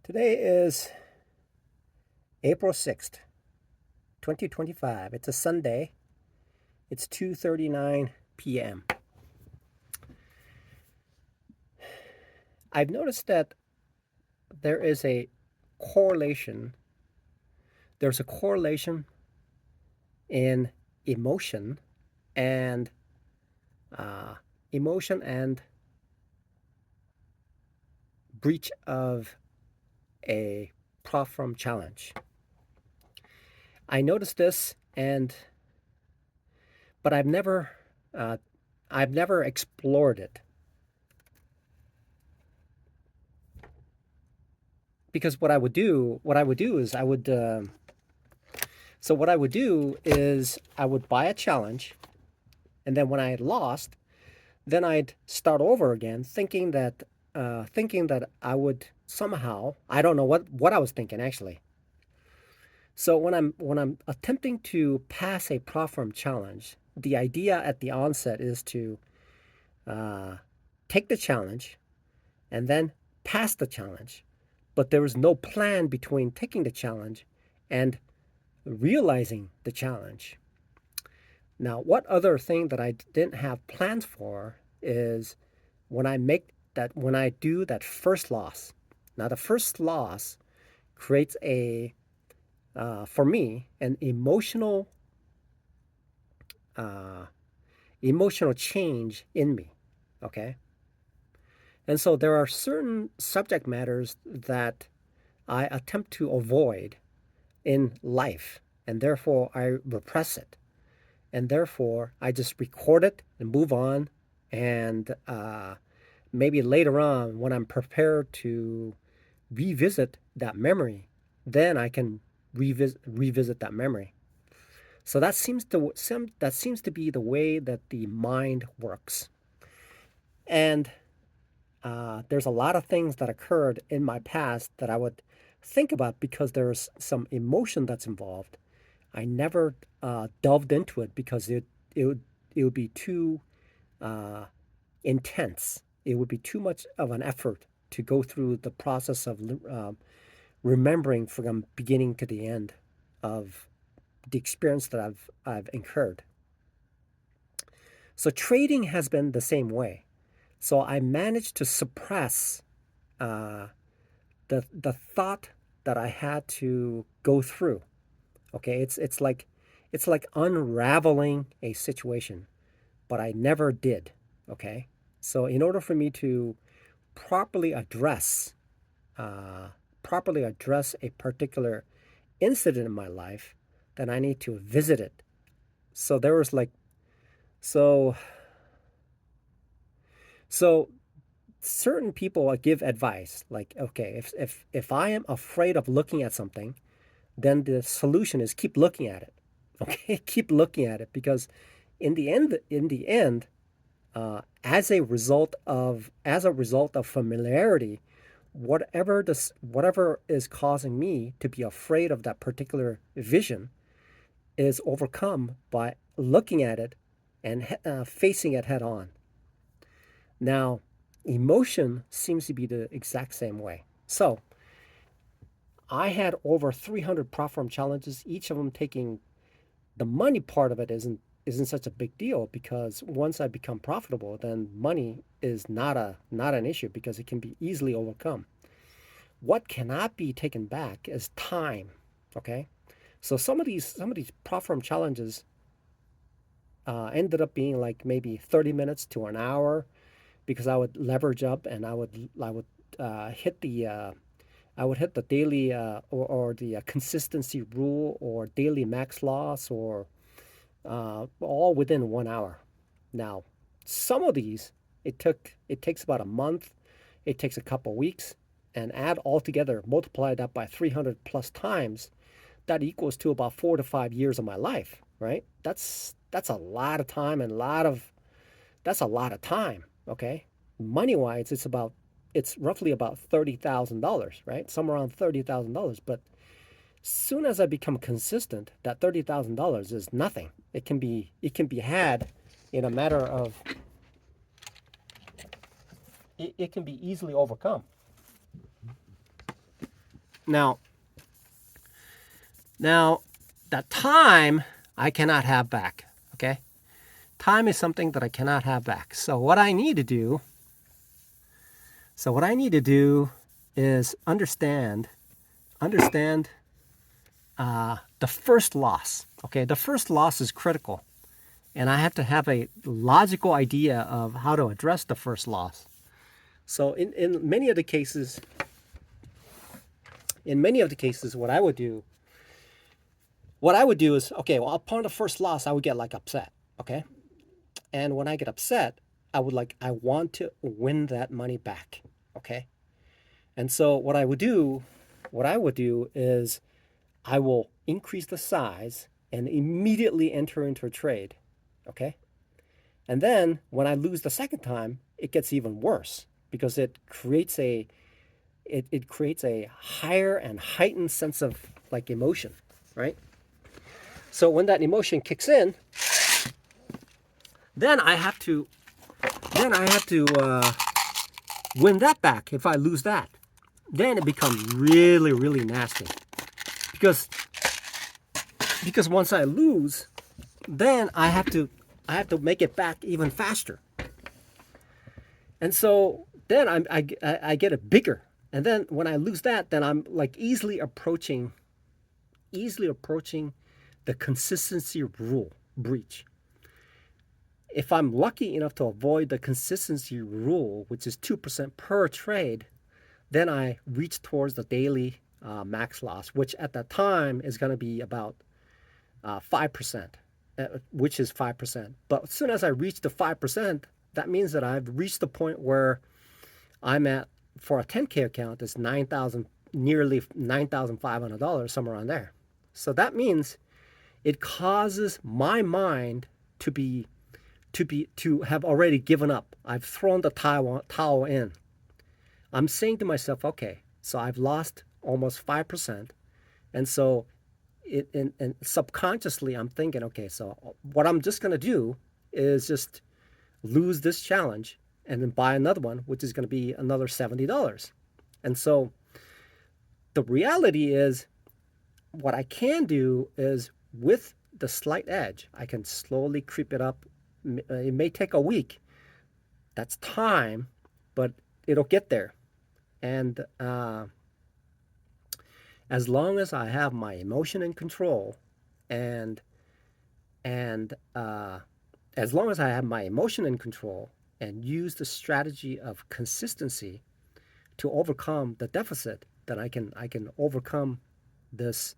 Today is April 6th, 2025. It's a Sunday. It's 2:39 p.m. I've noticed that there is a correlation. There's a correlation in emotion and uh, emotion and breach of a platform challenge. I noticed this, but uh, I've never explored it because what I would do is I would. So what I would do is I would buy a challenge, and then when I had lost, then I'd start over again, thinking that I would somehow, I don't know what I was thinking actually. So when I'm attempting to pass a platform challenge, the idea at the onset is to uh, take the challenge and then pass the challenge, but there was no plan between taking the challenge and realizing the challenge. Now, what other thing that I didn't have plans for is when I do that first loss. Now, the first loss creates for me, an uh, emotional change in me. Okay. And so there are certain subject matters that I attempt to avoid in life, and therefore I repress it. And therefore I just record it and move on. And maybe later on, when I'm prepared to revisit that memory, then I can revisit that memory. So that seems to be the way that the mind works. And there's a lot of things that occurred in my past that I would think about because there's some emotion that's involved. I never delved into it because it would be too uh, intense. It would be too much of an effort to go through the process of remembering from beginning to the end of the experience that I've incurred. So trading has been the same way. So I managed to suppress uh, the thought that I had to go through. Okay, it's like unraveling a situation, but I never did. Okay, so in order for me to properly address uh, properly address a particular incident in my life, then I need to visit it. So there was like so so certain people give advice like, okay, if I am afraid of looking at something, then the solution is keep looking at it. Okay, keep looking at it because in the end, as a result of familiarity, whatever is causing me to be afraid of that particular vision is overcome by looking at it and facing it head on. Now, emotion seems to be the exact same way. So I had over 300 platform challenges, each of them taking the money part of it isn't such a big deal because once I become profitable, then money is not an issue because it can be easily overcome. What cannot be taken back is time. Okay, so some of these platform challenges ended up being like maybe 30 minutes to an hour because I would leverage up and I would hit the I would hit the daily or the consistency rule or daily max loss or all within 1 hour. Now, some of these it takes about a month, it takes a couple weeks, and add all together, multiply that by 300 plus times, that equals to about 4 to 5 years of my life, right? That's a lot of time and a lot of that's a lot of time. Okay, money wise, it's roughly about $30,000, right? Somewhere around $30,000, but soon as I become consistent, that $30,000 is nothing. It can be had in a matter of it can be easily overcome. Now, that time I cannot have back, okay? Time is something that I cannot have back. So what I need to do is understand the first loss. Okay, the first loss is critical, and I have to have a logical idea of how to address the first loss. So in many of the cases, what I would do is, okay, well, upon the first loss, I would get like upset, okay? And when I get upset, I want to win that money back, okay? And so what I would do is I will increase the size and immediately enter into a trade, okay? And then when I lose the second time, it gets even worse because it creates a higher and heightened sense of like emotion, right? So when that emotion kicks in, then I have to win that back. If I lose that, then it becomes really, really nasty. Because once I lose, then I have to make it back even faster. And so then I get it bigger. And then when I lose that, then I'm like easily approaching the consistency rule breach. If I'm lucky enough to avoid the consistency rule, which is 2% per trade, then I reach towards the daily max loss, which at that time is going to be about 5%, which is 5%. But as soon as I reach the 5%, that means that I've reached the point where I'm at, for a 10K account, it's nearly $9,500, somewhere around there. So that means it causes my mind to have already given up. I've thrown the towel in. I'm saying to myself, okay, so I've lost almost 5%. And so and subconsciously I'm thinking, okay, so what I'm just going to do is just lose this challenge and then buy another one, which is going to be another $70. And so the reality is, what I can do is, with the slight edge, I can slowly creep it up. It may take a week. That's time, but it'll get there. And as long as I have my emotion in control, and as long as I have my emotion in control and use the strategy of consistency to overcome the deficit, then I can overcome this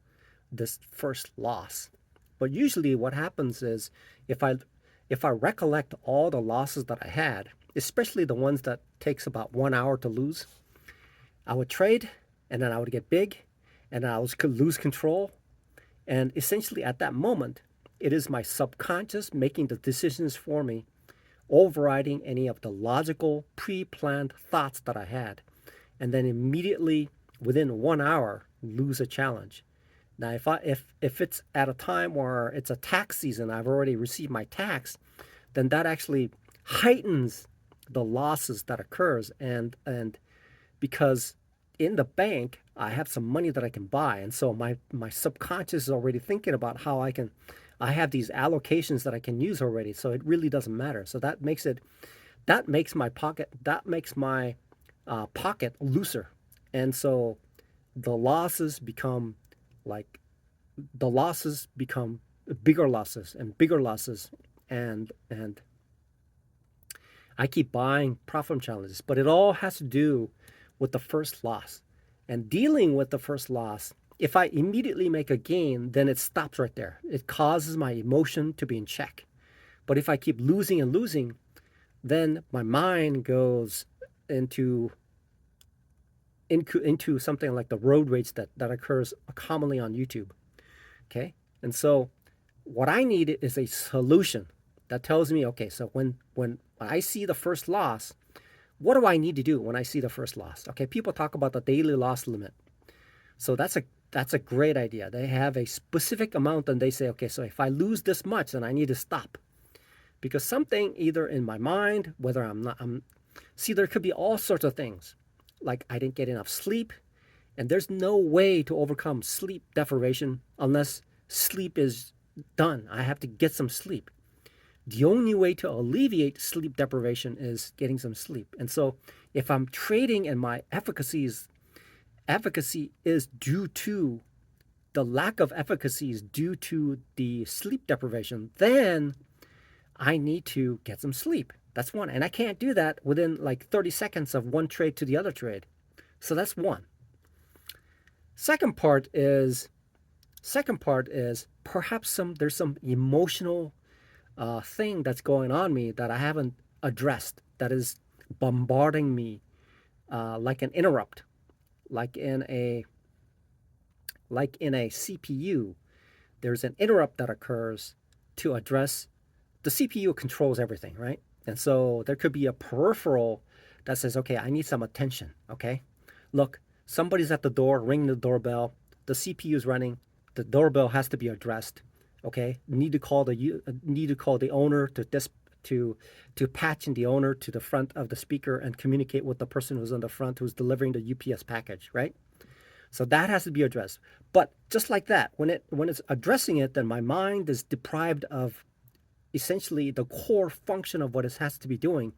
first loss. But usually what happens is, if I recollect all the losses that I had, especially the ones that takes about 1 hour to lose, I would trade, and then I would get big, and I would lose control. And essentially at that moment, it is my subconscious making the decisions for me, overriding any of the logical, pre-planned thoughts that I had, and then immediately within 1 hour lose a challenge. Now, if it's at a time where it's a tax season, I've already received my tax, then that actually heightens the losses that occurs, and because in the bank I have some money that I can buy, and so my subconscious is already thinking about how I have these allocations that I can use already, so it really doesn't matter. So that makes my pocket looser, and so the losses become bigger losses and bigger losses, and I keep buying profit challenges. But it all has to do with the first loss, and dealing with the first loss. If I immediately make a gain, then it stops right there. It causes my emotion to be in check. But if I keep losing and losing, then my mind goes into something like the road rage that occurs commonly on YouTube. Okay? And so what I need is a solution that tells me, okay, so when I see the first loss, what do I need to do when I see the first loss? Okay, people talk about the daily loss limit. So that's a great idea. They have a specific amount, and they say, okay, so if I lose this much, then I need to stop. Because something either in my mind, whether there could be all sorts of things. Like I didn't get enough sleep. And there's no way to overcome sleep deprivation unless sleep is done. I have to get some sleep. The only way to alleviate sleep deprivation is getting some sleep. And so if I'm trading and my efficacy is due to the lack of efficacy is due to the sleep deprivation, then I need to get some sleep. That's one. And I can't do that within like 30 seconds of one trade to the other trade. So that's one. Second part is perhaps there's some emotional thing that's going on me that I haven't addressed that is bombarding me like an interrupt, like in a CPU. There's an interrupt that occurs to address the CPU controls everything, right? And so there could be a peripheral that says, okay, I need some attention. Okay, look, somebody's at the door, ring the doorbell. The CPU is running. The doorbell has to be addressed. Okay, need to call the owner to patch in the owner to the front of the speaker and communicate with the person who's on the front who's delivering the UPS package, right? So that has to be addressed. But just like that, when it's addressing it, then my mind is deprived of essentially the core function of what it has to be doing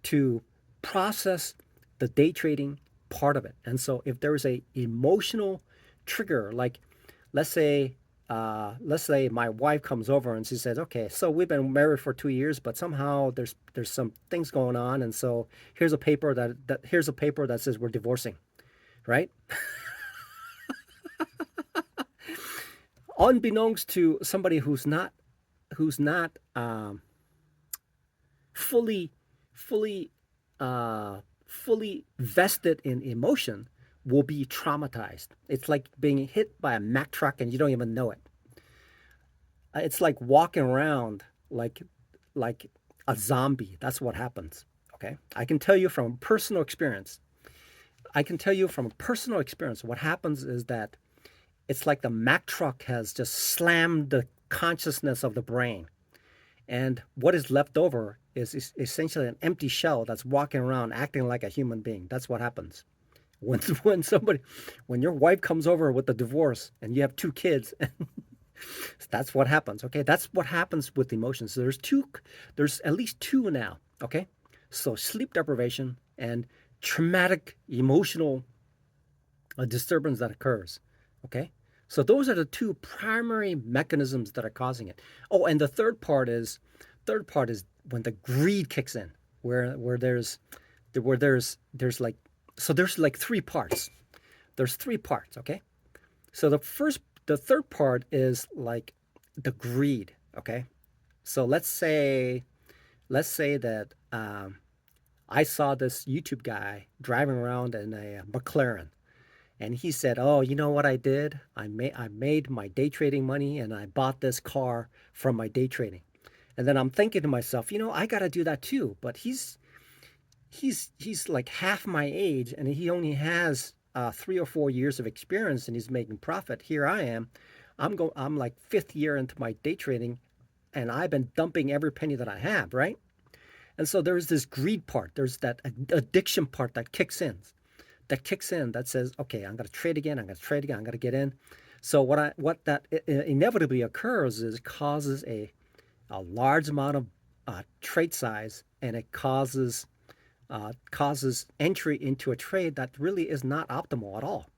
to process the day trading part of it. And so if there is a emotional trigger, like let's say my wife comes over and she says, okay, so we've been married for 2 years, but somehow there's some things going on, and so here's a paper that says we're divorcing, right? Unbeknownst to somebody who's not fully fully fully vested in emotion, will be traumatized. It's like being hit by a Mack truck and you don't even know it. It's like walking around like a zombie. That's what happens. Okay, I can tell you from personal experience. What happens is that it's like the Mack truck has just slammed the consciousness of the brain. And what is left over is essentially an empty shell that's walking around acting like a human being. That's what happens. When when your wife comes over with the divorce and you have two kids, that's what happens. Okay, that's what happens with emotions. So there's at least two now. Okay, so sleep deprivation and traumatic emotional disturbance that occurs. Okay, so those are the two primary mechanisms that are causing it. Oh, and the third part is when the greed kicks in, where there's like, so there's like three parts. There's three parts. Okay, so the third part is like the greed. Okay, so let's say that I saw this YouTube guy driving around in a McLaren, and he said, "Oh, you know what I did? I made my day trading money, and I bought this car from my day trading." And then I'm thinking to myself, I got to do that too. But he's like half my age, and he only has 3 or 4 years of experience, and he's making profit. Here I am. I'm like fifth year into my day trading, and I've been dumping every penny that I have, right? And so there's this greed part. There's that addiction part that kicks in. That says, okay, I'm going to trade again. I'm going to trade again. I'm going to get in. So what that inevitably occurs is causes a large amount of trade size, and it causes entry into a trade that really is not optimal at all.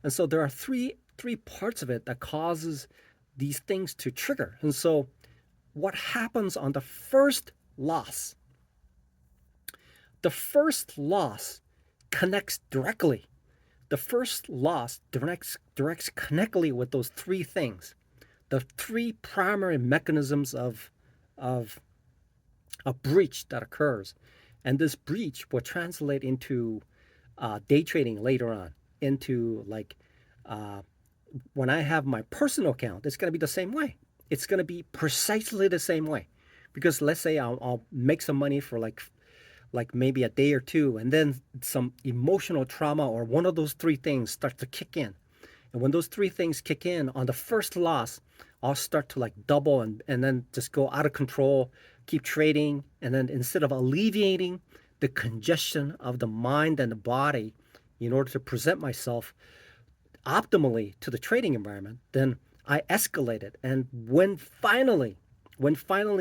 And so there are three parts of it that causes these things to trigger. And so what happens on the first loss? The first loss connects directly. The first loss directs connectly with those three things. The three primary mechanisms of a breach that occurs. And this breach will translate into day trading later on, into like when I have my personal account, it's going to be the same way. It's going to be precisely the same way. Because let's say I'll make some money for like maybe a day or two, and then some emotional trauma or one of those three things starts to kick in. And when those three things kick in on the first loss, I'll start to like double and then just go out of control, keep trading. And then instead of alleviating the congestion of the mind and the body in order to present myself optimally to the trading environment, then I escalate it. And when finally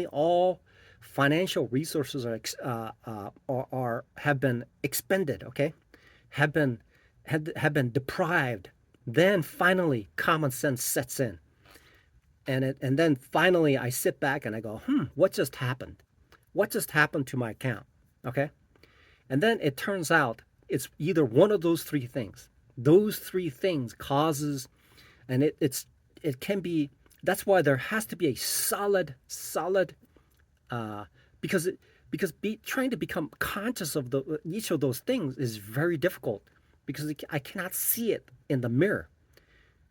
all financial resources are have been expended, okay, have been have been deprived, then finally common sense sets in, and then finally I sit back and I go, what just happened? What just happened to my account? Okay, and then it turns out it's either one of those three things. Those three things causes, and it can be. That's why there has to be a solid uh, because trying to become conscious of each of those things is very difficult because I cannot see it in the mirror.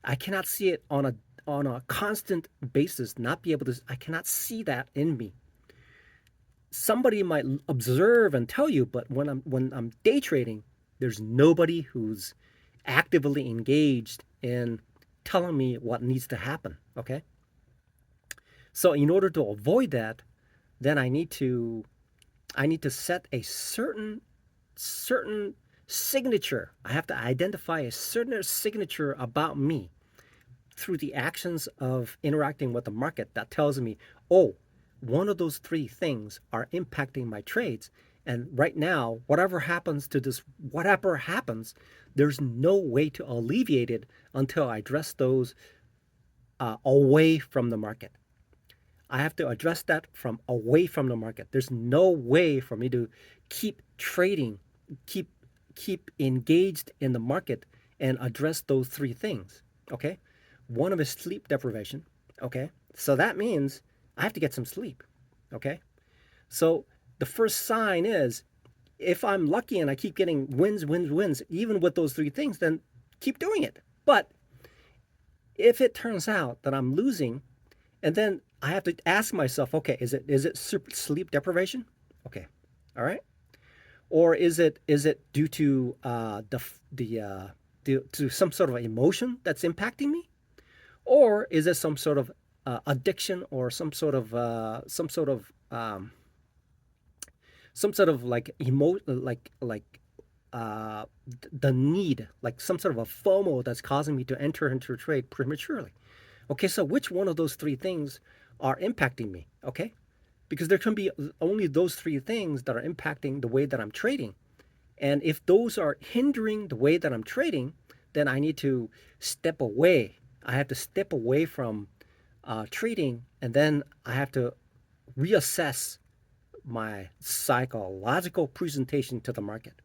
I cannot see it on a constant basis. Not be able to. I cannot see that in me. Somebody might observe and tell you, but when I'm day trading, there's nobody who's actively engaged in telling me what needs to happen. Okay, so in order to avoid that, then I need to set a certain signature. I have to identify a certain signature about me through the actions of interacting with the market that tells me, oh, one of those three things are impacting my trades. And right now, whatever happens, there's no way to alleviate it until I address those away from the market. I have to address that from away from the market. There's no way for me to keep trading, keep engaged in the market and address those three things. Okay? One of is sleep deprivation. Okay? So that means I have to get some sleep. Okay? So the first sign is if I'm lucky and I keep getting wins, even with those three things, then keep doing it. But if it turns out that I'm losing, and then I have to ask myself, okay, is it sleep deprivation? Okay, all right, or is it due to to some sort of emotion that's impacting me, or is it some sort of addiction or some sort of like uh, the need, like some sort of a FOMO that's causing me to enter into a trade prematurely. Okay, so which one of those three things are impacting me? Okay, because there can be only those three things that are impacting the way that I'm trading. And if those are hindering the way that I'm trading, then I need to step away. I have to step away from trading, and then I have to reassess my psychological presentation to the market.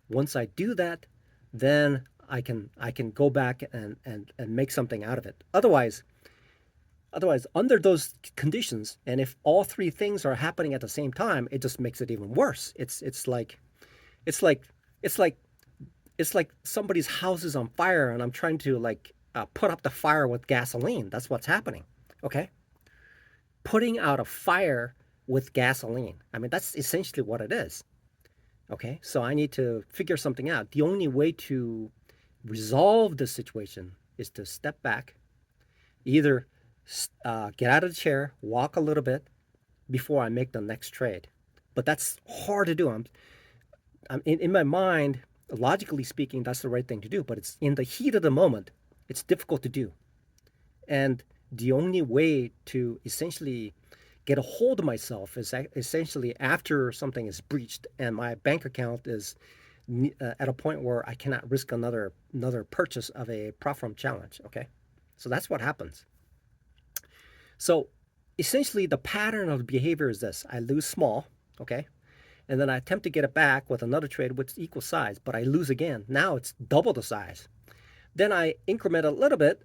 Once I do that, then I can go back and make something out of it. Otherwise, under those conditions, and if all three things are happening at the same time, it just makes it even worse. It's like it's like it's like somebody's house is on fire, and I'm trying to put up the fire with gasoline. That's what's happening. Okay, putting out a fire with gasoline. I mean, that's essentially what it is. Okay, so I need to figure something out. The only way to resolve the situation is to step back, either get out of the chair, walk a little bit before I make the next trade. But that's hard to do. I'm in my mind, logically speaking, that's the right thing to do. But it's in the heat of the moment, it's difficult to do. And the only way to essentially get a hold of myself is essentially after something is breached and my bank account is at a point where I cannot risk another purchase of a platform challenge. Okay, so that's what happens. So essentially, the pattern of behavior is this: I lose small, okay, and then I attempt to get it back with another trade with equal size, but I lose again. Now it's double the size. Then I increment a little bit,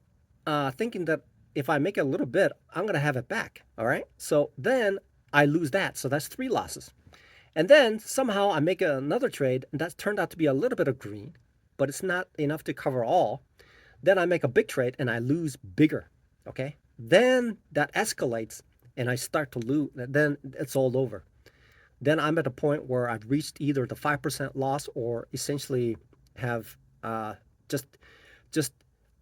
thinking that if I make it a little bit, I'm going to have it back. All right. So then I lose that. So that's three losses. And then somehow I make another trade, and that turned out to be a little bit of green, but it's not enough to cover all. Then I make a big trade and I lose bigger. Okay. Then that escalates and I start to lose. Then it's all over. Then I'm at a point where I've reached either the 5% loss or essentially have just just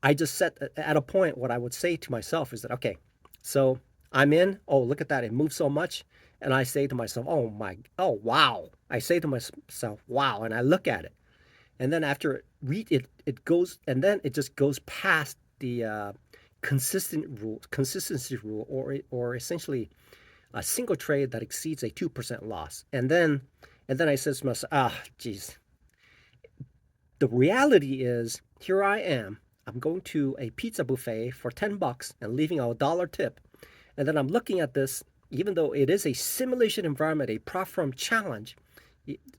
I just set at a point what I would say to myself is that okay, so I'm in. Oh, look at that! It moved so much, and I say to myself, oh wow! I say to myself, wow, and I look at it, And then after it goes, and then it just goes past the consistency rule, or essentially a single trade that exceeds a 2% loss. And then I said to myself, geez, the reality is, here I am. I'm going to a pizza buffet for $10 and leaving a dollar tip. And then I'm looking at this, even though it is a simulation environment, a prop firm challenge,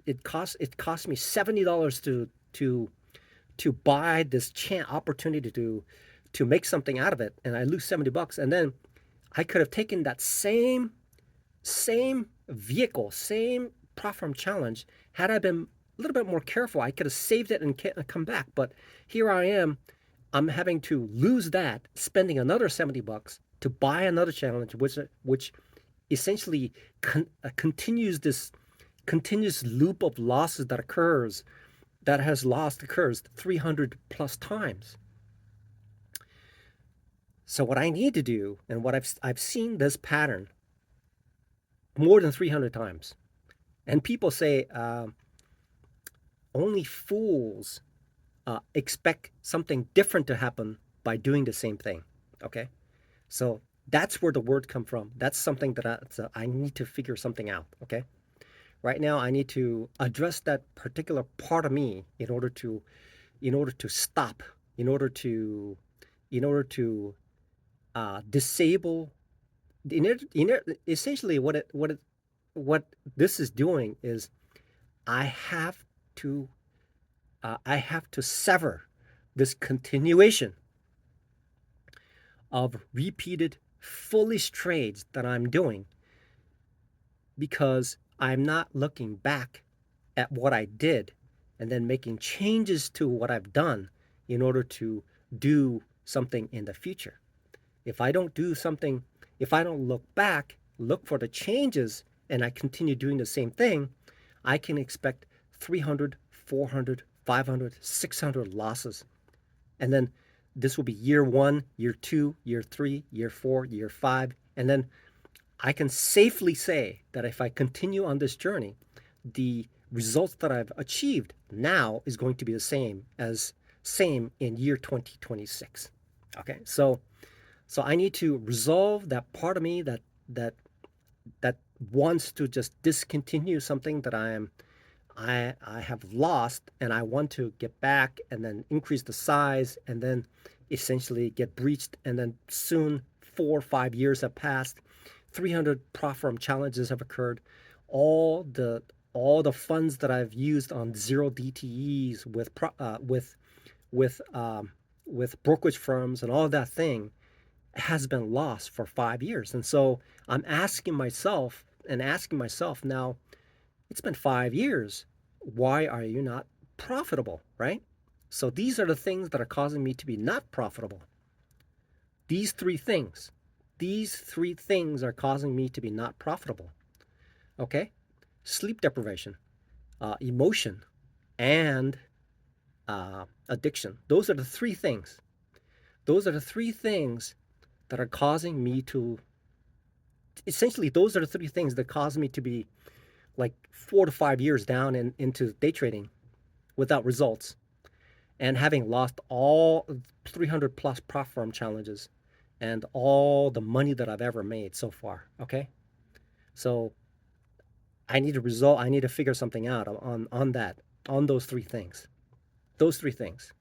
it cost me $70 to buy this opportunity to make something out of it, and I lose $70. And then I could have taken that same vehicle, same prop firm challenge. Had I been a little bit more careful, I could have saved it and come back. But here I am, I'm having to lose that, spending another $70 to buy another challenge, which essentially continues this continuous loop of losses that occurs 300 plus times. So what I need to do, and what I've seen this pattern more than 300 times, and people say only fools expect something different to happen by doing the same thing. Okay, so that's where the word come from. That's something that I need to figure something out. Okay, right now I need to address that particular part of me in order to stop, in order to in order to disable. Essentially, what this is doing is I have to sever this continuation of repeated foolish trades that I'm doing, because I'm not looking back at what I did and then making changes to what I've done in order to do something in the future. If I don't do something, if I don't look back, look for the changes, and I continue doing the same thing, I can expect 300, 400, 500, 600 losses. And then this will be year one, year two, year three, year four, year five. And then I can safely say that if I continue on this journey, the results that I've achieved now is going to be the same in year 2026. Okay, so I need to resolve that part of me that that wants to just discontinue something that I have lost, and I want to get back and then increase the size and then essentially get breached, and then soon 4 or 5 years have passed, 300 prop firm challenges have occurred, all the funds that I've used on zero DTEs with brokerage firms and all of that thing has been lost for 5 years. And so I'm asking myself now, it's been 5 years. Why are you not profitable, right? So these are the things that are causing me to be not profitable. These three things. These three things are causing me to be not profitable. Okay? Sleep deprivation, emotion, and addiction. Those are the three things. Those are the three things that are causing me to, essentially, those are the three things that cause me to be like 4 to 5 years down into day trading without results, and having lost all 300 plus prop firm challenges and all the money that I've ever made so far. Okay, so I need to figure something out on those three things. Those three things.